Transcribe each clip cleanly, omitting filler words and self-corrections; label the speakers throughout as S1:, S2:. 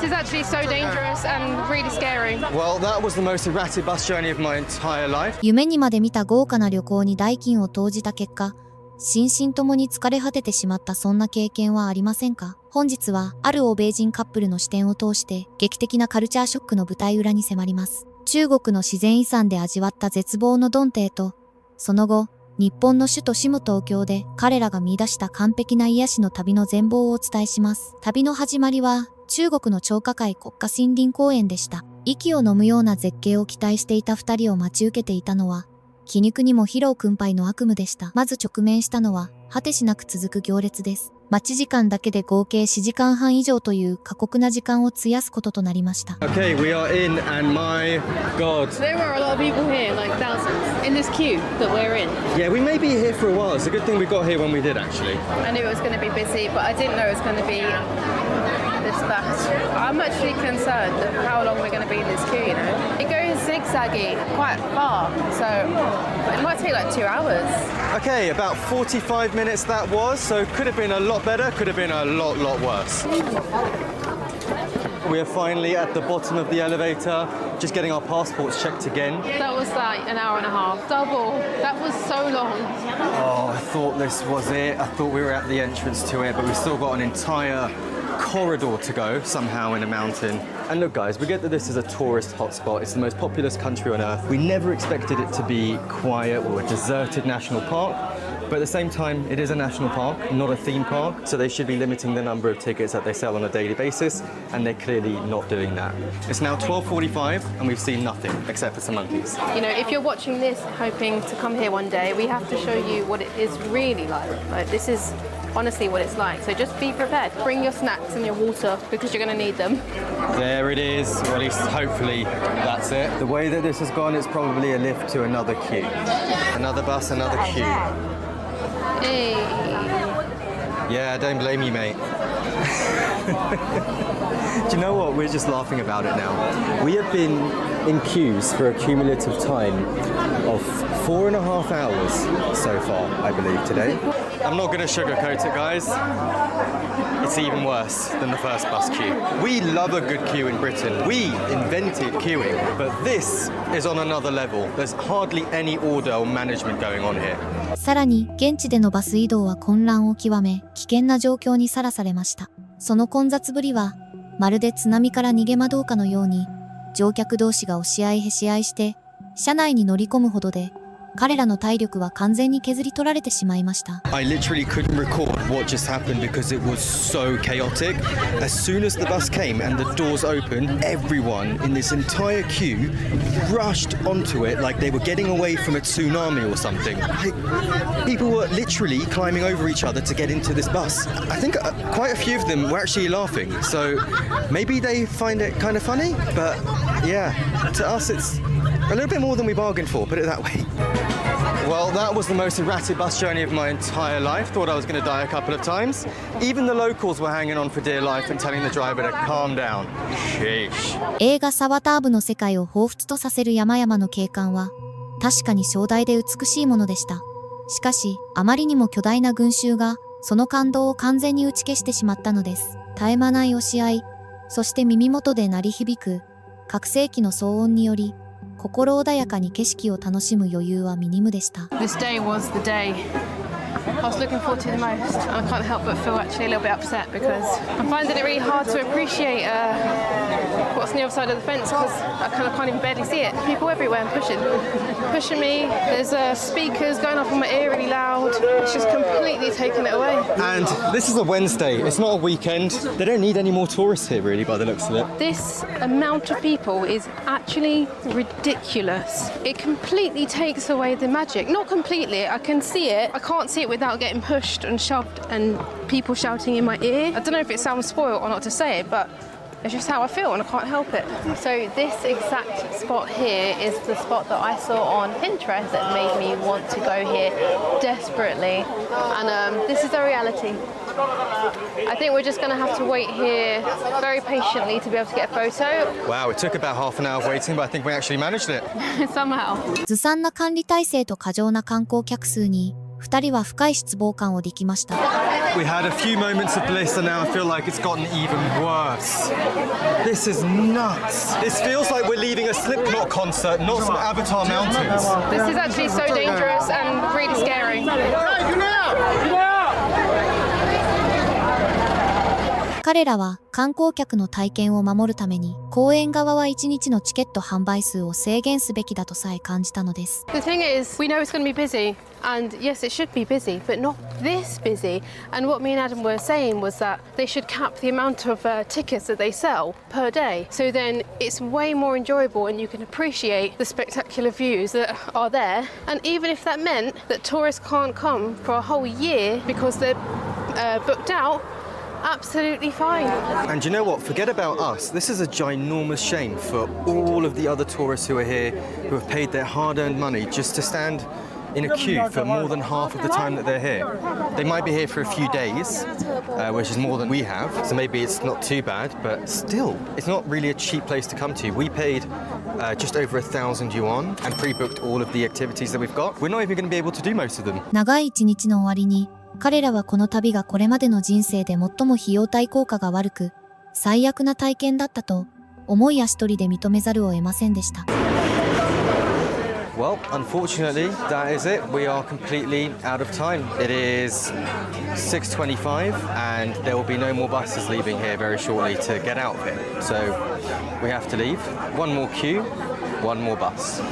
S1: This is actually so dangerous and really scary.
S2: Well, that was the most erratic bus journey of my entire life.
S3: 夢にまで見た豪華な旅行に代金を投じた結果、心身ともに疲れ果ててしまったそんな経験はありませんか？本日はある欧米人カップルの視点を通して劇的なカルチャーショックの舞台裏に迫ります。中国の自然遺産で味わった絶望の鈍帝と、その後、日本の首都東京で彼らが見出した完璧な癒しの旅の全貌をお伝えします。旅の始まりは中国の張家界国家森林公園でした。息を飲むような絶景を期待していた二人を待ち受けていたのは、気肉にも疲労困憊の悪夢でした。まず直面したのは、果てしなく続く行列です。待ち時間だけで合計4時間半以上という過酷な時間を費やすこととなりました。
S2: Okay, we are in, and my God.
S1: There are a lot of people here, like thousands, in this queue that we're in.
S2: Yeah, we may be here for a while. It's a good thing we got here when we did, actually.
S1: I knew it was going to be busy, but I didn't know it was going to be this fast. I'm actually concerned of how long we're going to be in this queue, you know. It goes zigzaggy quite far, so it might take like 2 hours.
S2: Okay, about 45 minutes that was, so could have been a lot better, could have been a lot worse. We are finally at the bottom of the elevator, just getting our passports checked again.
S1: That was like an hour and a half, double. That was so long.
S2: Oh, I thought this was it. I thought we were at the entrance to it, but we've still got an entire corridor to go somehow in a mountain. And look guys, we get that this is a tourist hotspot. It's the most populous country on earth. We never expected it to be quiet or a deserted national park. But at the same time, it is a national park, not a theme park, so they should be limiting the number of tickets that they sell on a daily basis, and they're clearly not doing that. It's now 12:45, and we've seen nothing except for some monkeys.
S1: You know, if you're watching this hoping to come here one day, we have to show you what it is really like. Like, this is honestly what it's like, so just be prepared. Bring your snacks and your water, because you're going to need them.
S2: There it is, or at least hopefully that's it. The way that this has gone, it's probably a lift to another queue. Another bus, another queue.
S1: Hey.
S2: Yeah, don't blame you, mate. Do you know what? We're just laughing about it now. We have been in queues for a cumulative time of 4.5 hours so far, I believe, today. I'm not going to sugarcoat it, guys. It's even worse than the first bus queue. We love a good queue in Britain. We invented queuing, but this is on another level. There's hardly any order or management going on here.
S3: さらに、現地でのバス移動は混乱を極め、危険な状況にさらされました。その混雑ぶりは、まるで津波から逃げ惑うかのように、乗客同士が押し合いへし合いして、車内に乗り込むほどで、彼らの体力は完全に削り取られてしまいました。
S2: I literally couldn't record what just happened because it was so chaotic. As soon as the bus came and the doors opened, everyone in this entire queue rushed onto it like they were getting away from a tsunami or something. Like, people were literally climbing over each other to get into this bus. I think quite a few of them were actually laughing, so maybe they find it kind of funny, but yeah, to us it's a little bit more than we bargained for, put it that way. Well, that was the most erratic bus journey of my entire life. Thought I was going to die a couple of times. Even the locals were hanging on for dear life and telling the driver to calm down. Sheesh.
S3: 映画サバターブの世界を彷彿とさせる山々の景観は、確かに壮大で美しいものでした。しかし、あまりにも巨大な群衆が、その感動を完全に打ち消してしまったのです。絶え間ない押し合い、そして耳元で鳴り響く、拡声器の騒音により、心穏やかに景色を楽しむ余裕はミニムでした。
S1: This day was the day I was looking forward to the most, and I can't help but feel actually a little bit upset because I'm finding it really hard to appreciate what's on the other side of the fence because I kind of can't even barely see it. People everywhere and pushing me. There's speakers going off in my ear really loud. It's just completely taken it away.
S2: And this is a Wednesday. It's not a weekend. They don't need any more tourists here, really, by the looks of it.
S1: This amount of people is actually ridiculous. It completely takes away the magic. Not completely. I can see it. I can't see it without getting pushed and shoved and people shouting in my ear. I don't know if it sounds spoiled or not to say it, but it's just how I feel and I can't help it. So this exact spot here is the spot that I saw on Pinterest that made me want to go here desperately. And this is the reality. I think we're just going to have to wait here very patiently to be able to get a photo.
S2: Wow, it took about half an hour of waiting, but I think we actually managed it.
S1: Somehow.
S3: ずさんな管理体制と過剰な観光客数に、二人は深い失望感を抱きました。
S2: We had a few moments of bliss and now I feel like it's gotten even worse. This is nuts. This feels like we're leaving a Slipknot concert, not some Avatar Mountains.
S1: This is actually so dangerous and really scary.
S3: 彼らは観光客の体験を守るために公園側は1日のチケット販売数を制限すべきだとさえ感じたのです。
S1: The thing is, we know it's going to be busy, and yes, it should be busy, but not this busy. And what me and Adam were saying was that they should cap the amount of tickets that they sell per day. So then it's way more enjoyable and you can appreciate the spectacular views that are there. And even if that meant that tourists can't come for a whole year because they're booked out, absolutely fine.
S2: And you know what? Forget about us. This is a ginormous shame for all of the other tourists who are here, who have paid their hard-earned money just to stand in a queue for more than half of the time that they're here. They might be here for a few days, which is more than we have, so maybe it's not too bad, but still, it's not really a cheap place to come to. We paid just over 1,000 yuan and pre-booked all of the activities that we've got. We're not even going to be able to do most of them.
S3: 長い一日の終わりに、彼らはこの旅がこれまでの人生で最も費用対効果が悪く、最悪な体験だったと、重い足取りで認めざるを得ませんでした。
S2: Well, unfortunately, that is it. We are completely out of time. It is 6:25 and there will be no more buses leaving here very shortly to get out of here. So we have to leave. One more queue, one more bus.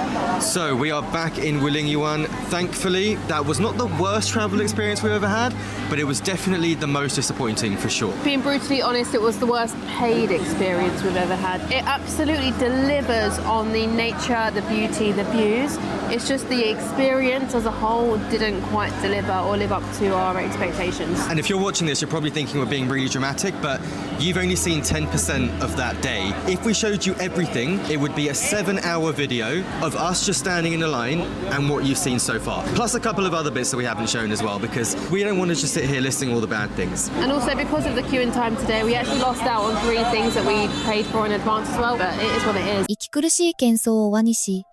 S2: So we are back in Wulingyuan. Thankfully, that was not the worst travel experience we've ever had, but it was definitely the most disappointing for sure.
S1: Being brutally honest, it was the worst paid experience we've ever had. It absolutely delivers on the nature, the beauty, the views. It's just the experience as a whole didn't quite deliver or live up to our expectations.
S2: And if you're watching this, you're probably thinking we're being really dramatic, but you've only seen 10% of that day. If we showed you everything, it would be a 7-hour video of us just standing in a line and what you've seen so far. Plus a couple of other bits that we haven't shown as well, because we don't want to just sit here listing all the bad things.
S1: And also because of the queuing time today, we actually lost out on 3 things that we paid for in advance as well, but it is what it is.
S3: 息苦しい喧騒を輪にし、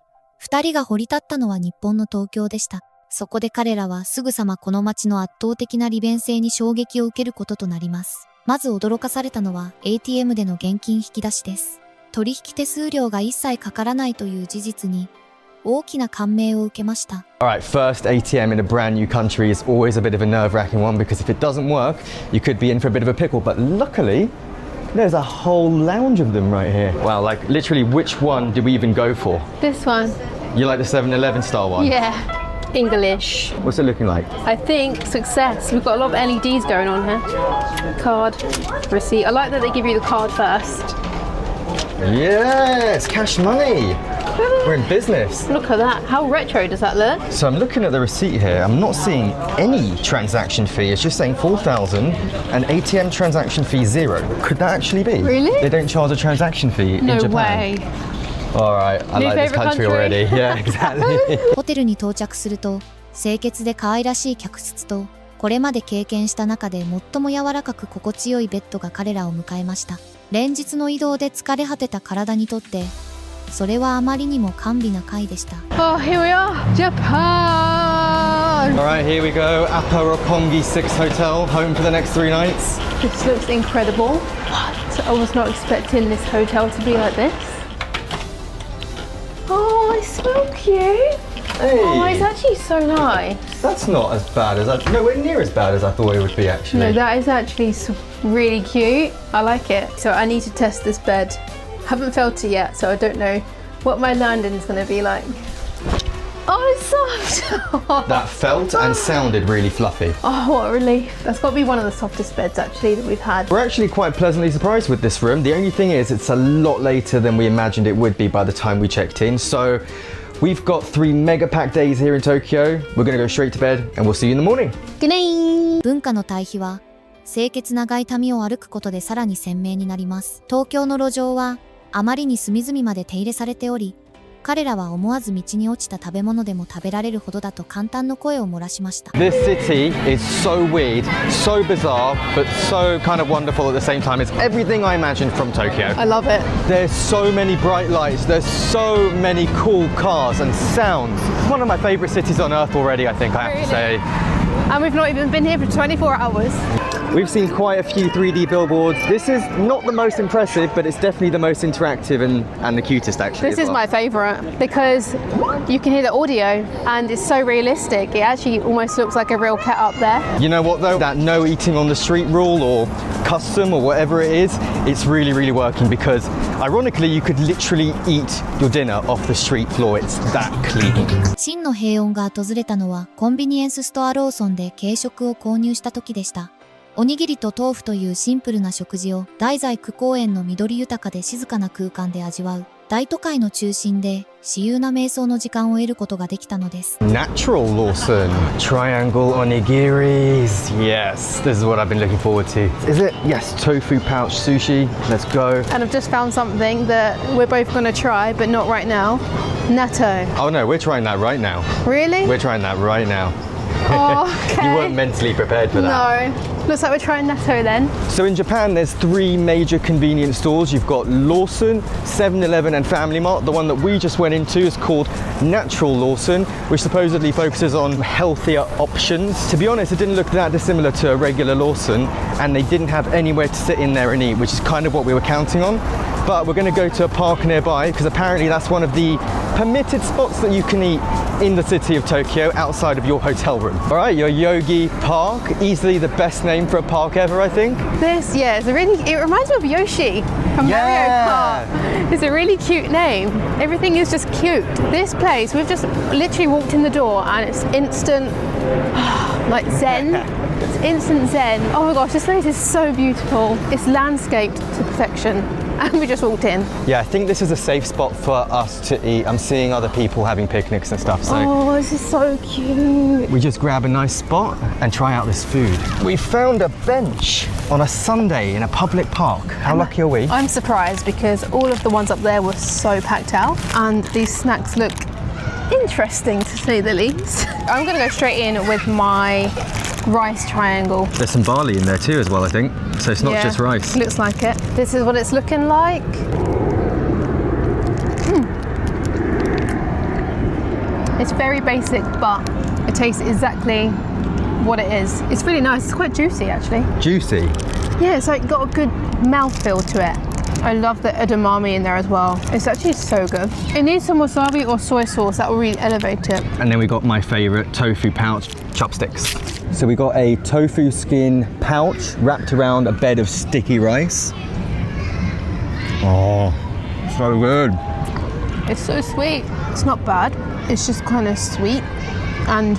S3: 二人が降り立ったのは日本の東京でした。そこで彼らはすぐさまこの街の圧倒的な利便性に衝撃を受けることとなります。まず驚かされたのは ATM での現金引き出しです。取引手数料が一切かからないという事実に大きな感銘を受けました。
S2: Alright, first ATM in a brand new country is always a bit of a nerve-wracking one because if it doesn't work, you could be in for a bit of a pickle, but luckily, there's a whole lounge of them right here. Wow, like literally which one did we even go for?
S1: This one.
S2: You like the 7-Eleven style one?
S1: Yeah. English.
S2: What's it looking like?
S1: I think success. We've got a lot of LEDs going on here. Card, receipt. I like that they give you the card first.
S2: Yes, cash money. We're in business.
S1: Look at that. How retro does that look?
S2: So I'm looking at the receipt here. I'm not seeing any transaction fee. It's just saying 4,000 and ATM transaction fee 0. Could that actually be?
S1: Really?
S2: They don't charge a transaction fee in
S1: No
S2: Japan.
S1: way.
S2: All right, I
S1: New
S2: like this
S1: favourite
S2: country
S1: country?
S2: already. Yeah, exactly.
S3: ホテルに到着すると、清潔で可愛らしい客室と、これまで経験した中で最も柔らかく心地よいベッドが彼らを迎えました。連日の移動で疲れ果てた体にとって、それはあまりにも甘美な回でした。
S1: Oh, here we are. Japan.
S2: All right, here we go. Appa Roppongi 6 Hotel, home for the next 3 nights.
S1: This looks incredible. What? I was not expecting this hotel to be like this. Oh, it's so cute.
S2: Hey,
S1: Oh, it's actually so nice.
S2: that's not as bad as nowhere near as bad as I thought it would be actually.
S1: No, that is actually really cute. I like it. So I need to test this bed. Haven't felt it yet, so I don't know what my landing is going to be like. Oh, it's soft.
S2: That felt and sounded really fluffy.
S1: Oh, what a relief. That's got to be one of the softest beds actually that we've had.
S2: We're actually quite pleasantly surprised with this room. The only thing is it's a lot later than we imagined it would be by the time we checked in. So we've got 3 mega packed days here in Tokyo. We're going to go straight to bed and we'll see you in the morning.
S1: Good night.
S3: 文化の対比は、清潔な外民を歩くことでさらに鮮明になります。東京の路上は、あまりに隅々まで手入れされており、彼らは思わず道に落ちた食べ物でも食べられるほどだと感嘆の声を漏らしました。
S2: This city is so weird, so bizarre, but so kind of wonderful at the same time. It's everything I imagined from Tokyo.
S1: I love it.
S2: There's so many bright lights, there's so many cool cars and sounds. It's one of my favourite cities on earth already, I think, I have to say.
S1: And we've not even been here for 24 hours.
S2: We've seen quite a few 3D billboards. This is not the most impressive, but it's definitely the most interactive and the cutest actually.
S1: This is my favourite because you can hear the audio and it's so realistic. It actually almost looks like a real pet up there.
S2: You know what though? That no eating on the street rule or custom or whatever it is, it's really, really working because ironically you could literally eat your dinner off the street floor. It's that clean.
S3: 真の平穏が訪れたのはコンビニエンスストアローソンで軽食を購入した時でした。おにぎりと豆腐というシンプルな食事を題材区公園の緑豊かで静かな空間で味わう大都会の中心で私有な瞑想の時間を得ることができたのです。
S2: Natural Lawson, triangle onigiris. Yes, this is what I've been looking forward to. Is it? Yes, tofu pouch sushi. Let's go.
S1: And I've just found something that we're both going to try, but not right now. Natto.
S2: Oh no, we're trying that right now.
S1: Really?
S2: We're trying that right now.
S1: Oh, okay.
S2: You weren't mentally prepared for that.
S1: No. Looks like we're trying natto then.
S2: So in Japan, there's 3 major convenience stores. You've got Lawson, 7-Eleven and Family Mart. The one that we just went into is called Natural Lawson, which supposedly focuses on healthier options. To be honest, it didn't look that dissimilar to a regular Lawson, and they didn't have anywhere to sit in there and eat, which is kind of what we were counting on. But we're going to go to a park nearby because apparently that's one of the permitted spots that you can eat in the city of Tokyo outside of your hotel room. All right, your Yogi Park, easily the best name for a park ever, I think.
S1: This, yeah, it reminds me of Yoshi from Mario Kart. It's a really cute name. Everything is just cute. This place, we've just literally walked in the door and it's instant, like zen. It's instant zen. Oh my gosh, this place is so beautiful. It's landscaped to perfection. And we just walked in.
S2: Yeah, I think this is a safe spot for us to eat. I'm seeing other people having picnics and stuff, so
S1: oh, this is so cute.
S2: we just grab a nice spot and try out this food. We found a bench on a Sunday in a public park. How lucky are we?
S1: I'm surprised because all of the ones up there were so packed out and these snacks look interesting to say the least. I'm gonna go straight in with my rice triangle.
S2: There's some barley in there too as well, I think. So it's not just rice.
S1: Looks like it. This is what it's looking like. It's very basic, but it tastes exactly what it is. It's really nice. It's quite juicy actually.
S2: Juicy?
S1: Yeah, it's like got a good mouthfeel to it. I love the edamame in there as well. It's actually so good. It needs some wasabi or soy sauce, that will really elevate it.
S2: And then we got my favorite tofu pouch chopsticks. So we got a tofu skin pouch wrapped around a bed of sticky rice. Oh, so good.
S1: It's so sweet. It's not bad. It's just kind of sweet. And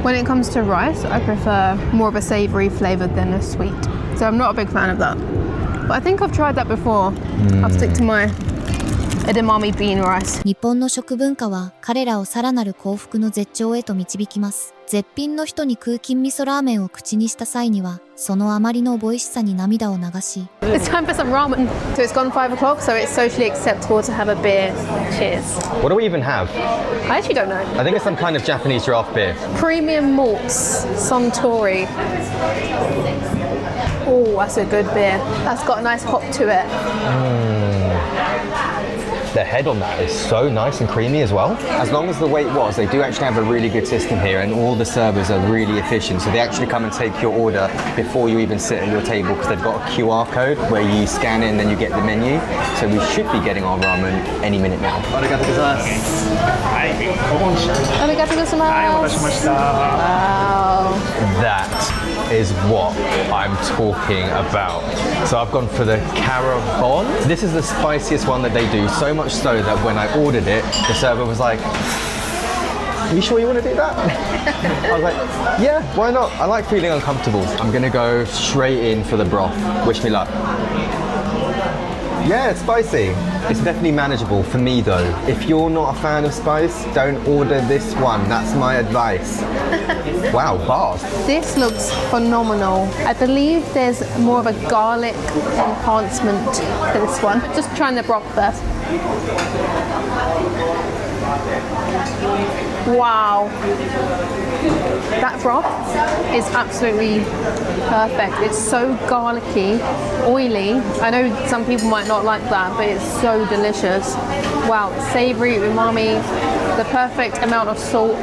S1: when it comes to rice, I prefer more of a savory flavor than a sweet. So I'm not a big fan of that. But I think I've tried that before. I'll stick to my edamame bean rice.
S3: 日本の食文化は彼らをさらなる幸福の絶頂へと導きます。絶品の人に空筋味噌ラーメンを口にした際には、そのあまりの美味しさに涙を流し。
S1: It's time for some ramen. So it's gone 5 o'clock, so it's socially acceptable to have a beer. Cheers.
S2: What do we even have?
S1: I actually don't know.
S2: I think it's some kind of Japanese draft beer.
S1: Premium malts, Suntory. Oh, that's a good beer. That's got a nice hop to it.
S2: The head on that is so nice and creamy as well. As long as the wait was, they do actually have a really good system here and all the servers are really efficient. So they actually come and take your order before you even sit at your table because they've got a QR code where you scan in and then you get the menu. So we should be getting our ramen any minute now. Arigatou gozaimasu.
S1: Arigatou gozaimasu. Wow.
S2: That is what I'm talking about. So I've gone for the Carabon. This is the spiciest one that they do, so much so that when I ordered it, the server was like, "Are you sure you want to do that?" I was like, "Yeah, why not? I like feeling uncomfortable." I'm gonna go straight in for the broth. Wish me luck. Yeah, it's spicy. It's definitely manageable for me though. If you're not a fan of spice, don't order this one. That's my advice. Wow, bars.
S1: This looks phenomenal. I believe there's more of a garlic enhancement to this one. Just trying the broth first. Wow. That broth is absolutely perfect. It's so garlicky, oily. I know some people might not like that, but it's so delicious. Wow, savory, umami, the perfect amount of salt.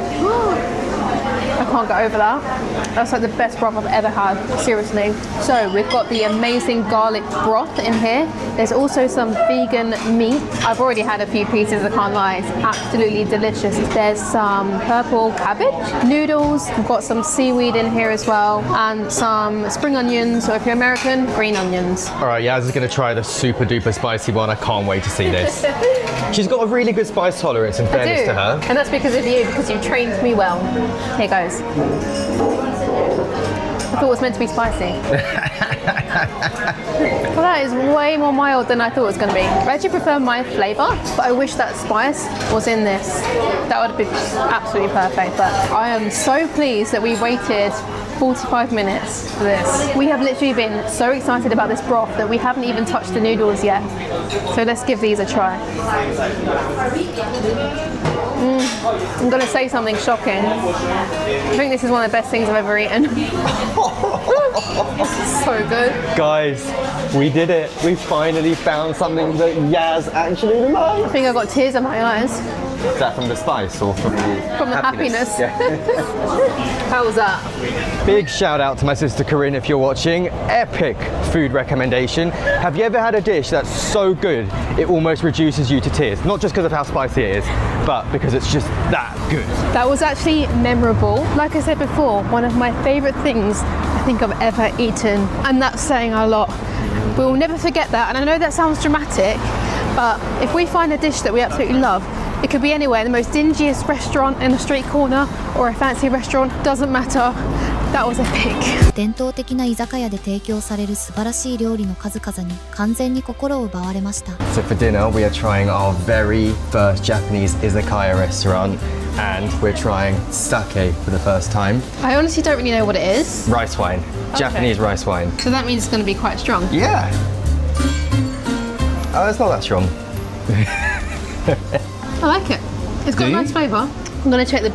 S1: I can't get over that. That's like the best broth I've ever had, seriously. So we've got the amazing garlic broth in here. There's also some vegan meat. I've already had a few pieces, I can't lie. It's absolutely delicious. There's some purple cabbage, noodles. We've got some seaweed in here as well, and some spring onions, or if you're American, green onions.
S2: All right, Yaz is going to try the super duper spicy one. I can't wait to see this. She's got a really good spice tolerance, in fairness to her.
S1: And that's because of you, because you trained me well. Here goes. I thought it was meant to be spicy. Well, that is way more mild than I thought it was going to be. I actually prefer my flavour, but I wish that spice was in this. That would have been absolutely perfect. But I am so pleased that we waited 45 minutes for this. We have literally been so excited about this broth that we haven't even touched the noodles yet. So let's give these a try. I'm going to say something shocking. I think this is one of the best things I've ever eaten. It's so good.
S2: Guys, we did it. We finally found something that Yaz actually loves.
S1: I think I got tears in my eyes.
S2: Is that from the spice or from the
S1: happiness?
S2: Yeah.
S1: How was that?
S2: Big shout out to my sister Corinne if you're watching. Epic food recommendation. Have you ever had a dish that's so good it almost reduces you to tears? Not just because of how spicy it is, but because it's just that good.
S1: That was actually memorable. Like I said before, one of my favourite things I think I've ever eaten, and that's saying a lot. We will never forget that, and I know that sounds dramatic, but if we find a dish that we absolutely love, it could be anywhere, the most dingiest restaurant in a street corner or a fancy restaurant, doesn't matter. That was epic.
S3: 伝統的な居酒屋で提供される素晴らしい料理の数々に完全に心を奪われました。
S2: So for dinner, we are trying our very first Japanese izakaya restaurant, and we're trying sake for the first time.
S1: I honestly don't really know what it is.
S2: Rice wine, Japanese rice wine.
S1: So that means it's going to be quite strong.
S2: Yeah. Oh, it's not that strong.
S1: I like it. It's got a nice flavour. I'm going to check the...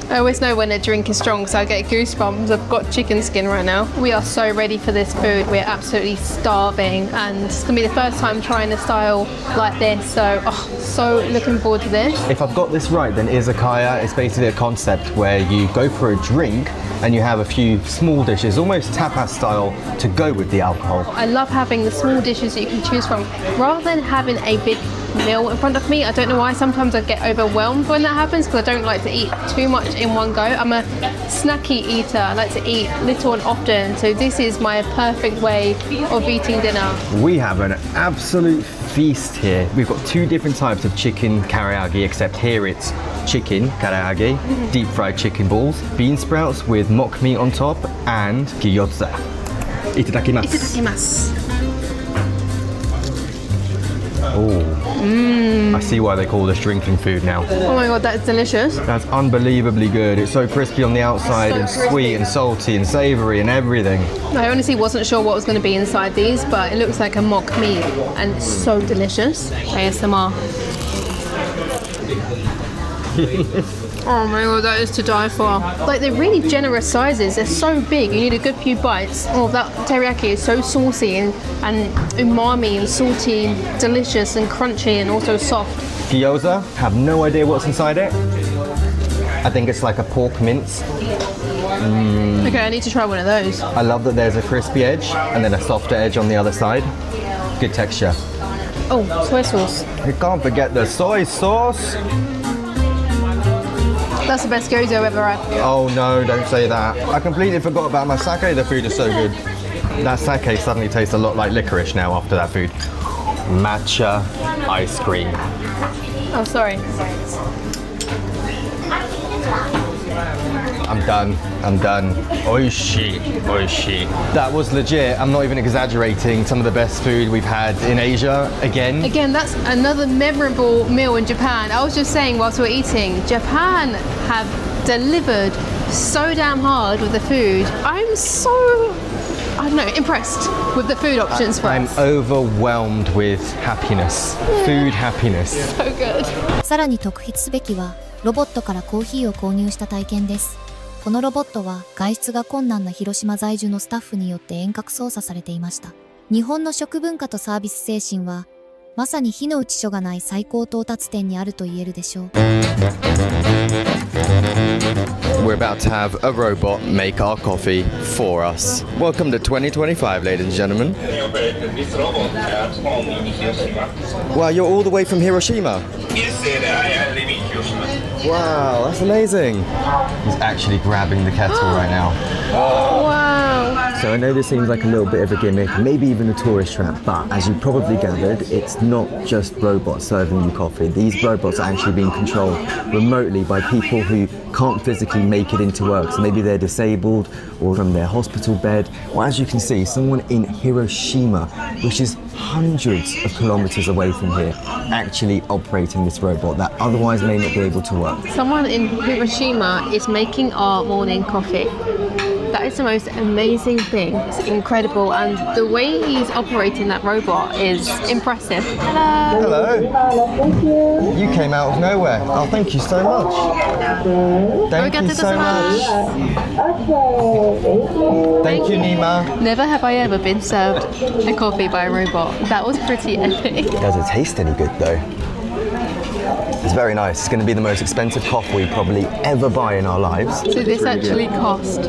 S1: I always know when a drink is strong, so I get goosebumps. I've got chicken skin right now. We are so ready for this food. We're absolutely starving, and it's going to be the first time trying a style like this. So looking forward to this.
S2: If I've got this right, then izakaya is basically a concept where you go for a drink and you have a few small dishes, almost tapas style, to go with the alcohol.
S1: I love having the small dishes that you can choose from, rather than having a big meal in front of me. I don't know why, sometimes I get overwhelmed when that happens because I don't like to eat too much in one go. I'm a snacky eater. I like to eat little and often, so this is my perfect way of eating dinner.
S2: We have an absolute feast here. We've got two different types of chicken karaage, except here it's chicken karaage, deep fried chicken balls, bean sprouts with mock meat on top, and gyoza. Itadakimasu.
S1: Itadakimasu.
S2: Oh, I see why they call this drinking food now.
S1: Oh my god, that's delicious.
S2: That's unbelievably good. It's so crispy on the outside,
S1: So
S2: and
S1: crispy.
S2: sweet and salty and savoury and everything.
S1: I honestly wasn't sure what was going to be inside these, but it looks like a mock meat and it's so delicious. ASMR. Oh my god, that is to die for. Like, they're really generous sizes. They're so big. You need a good few bites. Oh, that teriyaki is so saucy and umami and salty and delicious and crunchy and also soft.
S2: Gyoza, have no idea what's inside it. I think it's like a pork mince.
S1: Okay, I need to try one of those.
S2: I love that there's a crispy edge and then a softer edge on the other side. Good texture.
S1: Oh, soy sauce.
S2: You can't forget the soy sauce.
S1: That's the best gyoza I've ever had.
S2: Oh no, don't say that. I completely forgot about my sake. The food is so good. That sake suddenly tastes a lot like licorice now after that food. Matcha ice cream.
S1: Oh, sorry.
S2: I'm done. Oishi, oishi. That was legit. I'm not even exaggerating. Some of the best food we've had in Asia again.
S1: Again, that's another memorable meal in Japan. I was just saying whilst we were eating, Japan have delivered so damn hard with the food. I'm so, I don't know, impressed with the food options for
S2: I'm
S1: us.
S2: overwhelmed with happiness. Food happiness.
S1: So good.
S3: さらに特筆すべきは、ロボットからコーヒーを購入した体験です。このロボットは外出が困難な広島在住のスタッフによって遠隔操作されていました。日本の食文化とサービス精神は、まさに非の打ち所がない最高到達点にあると言えるでしょう。
S2: We're about to have a robot make our coffee for us. Welcome to 2025, ladies and gentlemen. Wow, you're all the way from Hiroshima?
S4: Yes, I live in Hiroshima.
S2: Wow, that's amazing. He's actually grabbing the kettle right now.
S1: Wow.
S2: So I know this seems like a little bit of a gimmick, maybe even a tourist trap, but as you probably gathered, it's not just robots serving you coffee. These robots are actually being controlled remotely by people who can't physically make it into work. So maybe they're disabled or from their hospital bed. Well, as you can see, someone in Hiroshima, which is hundreds of kilometers away from here, actually operating this robot that otherwise may not be able to work.
S1: Someone in Hiroshima is making our morning coffee. That is the most amazing thing. It's incredible, and the way he's operating that robot is impressive. Hello.
S2: Hello. You came out of nowhere. Oh, thank you so much. Thank you so much. Thank you, Nima.
S1: Never have I ever been served a coffee by a robot. That was pretty epic.
S2: Does it taste any good though? It's very nice. It's going to be the most expensive coffee we probably ever buy in our lives.
S1: So this actually cost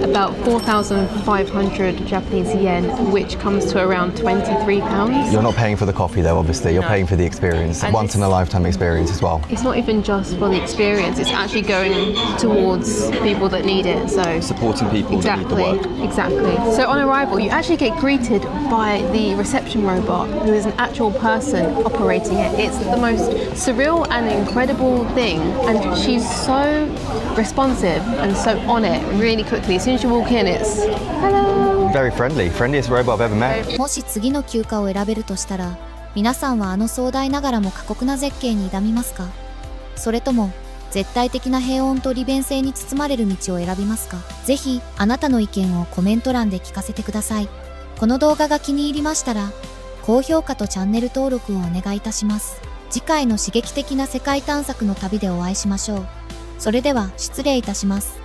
S1: about 4,500 Japanese yen, which comes to around £23.
S2: You're not paying for the coffee though, obviously. You're
S1: No.
S2: paying for the experience.
S1: And
S2: Once in a lifetime experience as well.
S1: It's not even just for the experience, it's actually going towards people that need it. So
S2: Supporting people that need the work.
S1: Exactly. So on arrival, you actually get greeted by the reception robot, who is an actual person operating it. It's the most surreal and incredible thing, and she's so responsive and so on it really quickly. As soon as you walk in, it's hello.
S2: Very friendly. Friendliest robot I've ever met.
S3: もし次の休暇を選べるとしたら、皆さんはあの壮大ながらも過酷な絶景に挑みますか？それとも絶対的な平穏と利便性に包まれる道を選びますか？ぜひあなたの意見をコメント欄で聞かせてください。この動画が気に入りましたら、高評価とチャンネル登録をお願いいたします。次回の刺激的な世界探索の旅でお会いしましょう。それでは失礼いたします。